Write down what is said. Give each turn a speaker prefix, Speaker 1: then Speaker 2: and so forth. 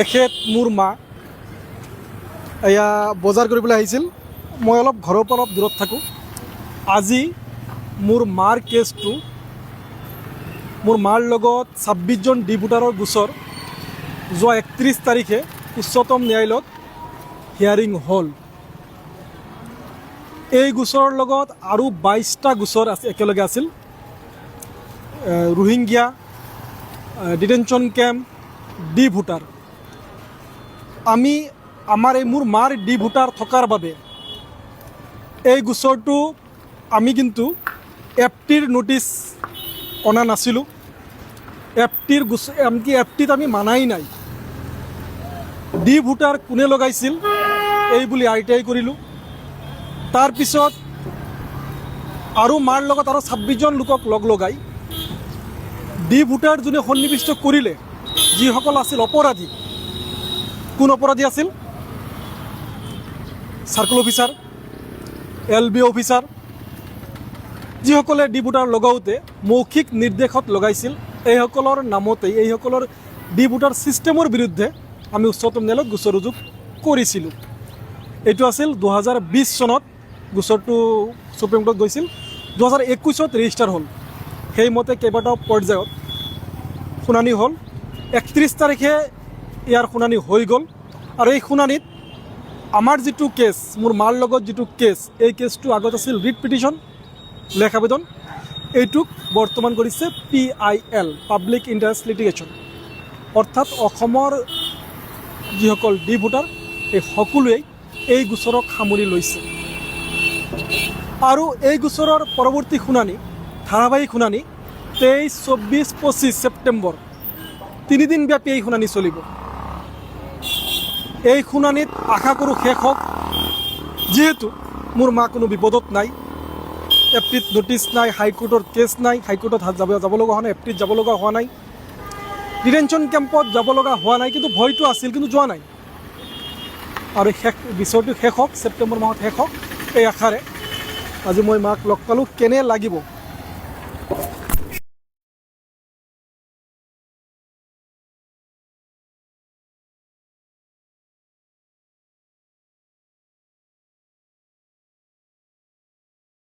Speaker 1: এখেত মোৰ মা এয়া বজাৰ কৰিবলৈ আহিছিল। মই অলপ ঘৰৰ পৰা অলপ দূৰত থাকোঁ। আজি মোৰ মাৰ কেছটো, মোৰ মাৰ লগত 26জন ডি ভোটাৰৰ গোচৰ যোৱা 31 তাৰিখে উচ্চতম ন্যায়ালয়ত হিয়াৰিং হ'ল। এই গোচৰৰ লগত আৰু 22টা গোচৰ একেলগে আছিল। Rohingya, detention camp, D voter. মোৰ মাৰ ডি ভোটাৰ থকাৰ বাবে এই গোচৰটো আমি কিন্তু এফটিৰ নোটিছ অনা নাছিলোঁ। এফটিৰ গোচৰ আনকি এফটিত আমি মানাই নাই। ডি ভোটাৰ কোনে লগাইছিল এই বুলি RTI কৰিলোঁ। তাৰপিছত আৰু মাৰ লগত আৰু 26জন লোকক লগাই ডি ভোটাৰ যোনে সন্নিৱিষ্ট কৰিলে, যিসকল আছিল অপৰাধী। কোন অপৰাধী আছিল? চাৰ্কল অফিচাৰ, LB অফিচাৰ, যিসকলে ডি ভোটাৰ লগাওঁতে মৌখিক নিৰ্দেশত লগাইছিল। এইসকলৰ নামতেই, এইসকলৰ ডি ভোটাৰ ছিষ্টেমৰ বিৰুদ্ধে আমি উচ্চতম ন্যায়ালয়ত গোচৰ ৰুজু কৰিছিলোঁ। এইটো আছিল 2020 চনত গোচৰটো সুপ্ৰিম কোৰ্টত গৈছিল। 2021ত ৰেজিষ্টাৰ হ'ল। সেইমতে কেইবাটাও পৰ্যায়ত শুনানি হ'ল। 31 তাৰিখে ইয়াৰ শুনানি হৈ গ'ল। আৰু এই শুনানিত আমাৰ যিটো কেছ, মোৰ মাৰ লগত যিটো কেছ, এই কেছটো আগত আছিল ৰিট পিটিশ্যন, লেখ আবেদন। এইটোক বৰ্তমান কৰিছে PIL, পাব্লিক ইণ্টাৰেষ্ট লিটিগেশ্যন। অৰ্থাৎ অসমৰ যিসকল ডি ভোটাৰ এই সকলোৱেই এই গোচৰক সামৰি লৈছে। আৰু এই গোচৰৰ পৰৱৰ্তী শুনানি, ধাৰাবাহিক শুনানি 23, 24, 25 ছেপ্টেম্বৰ, 3 দিনব্যাপী এই শুনানি চলিব। এই শুনানিত আশা কৰোঁ শেষ হওক। যিহেতু মোৰ মা কোনো বিপদত নাই, এফটিত নোটিছ নাই, হাইকোৰ্টৰ কেছ নাই, হাইকোৰ্টত যাব লগা হোৱা নাই, এফটিত যাব লগা হোৱা নাই, ডিটেনশ্যন কেম্পত যাব লগা হোৱা নাই, কিন্তু ভয়টো আছিল, কিন্তু যোৱা নাই। আৰু বিষয়টো শেষ হওক, ছেপ্টেম্বৰ মাহত শেষ হওক, এই আশাৰে আজি মই মাক লগ পালোঁ। কেনে লাগিব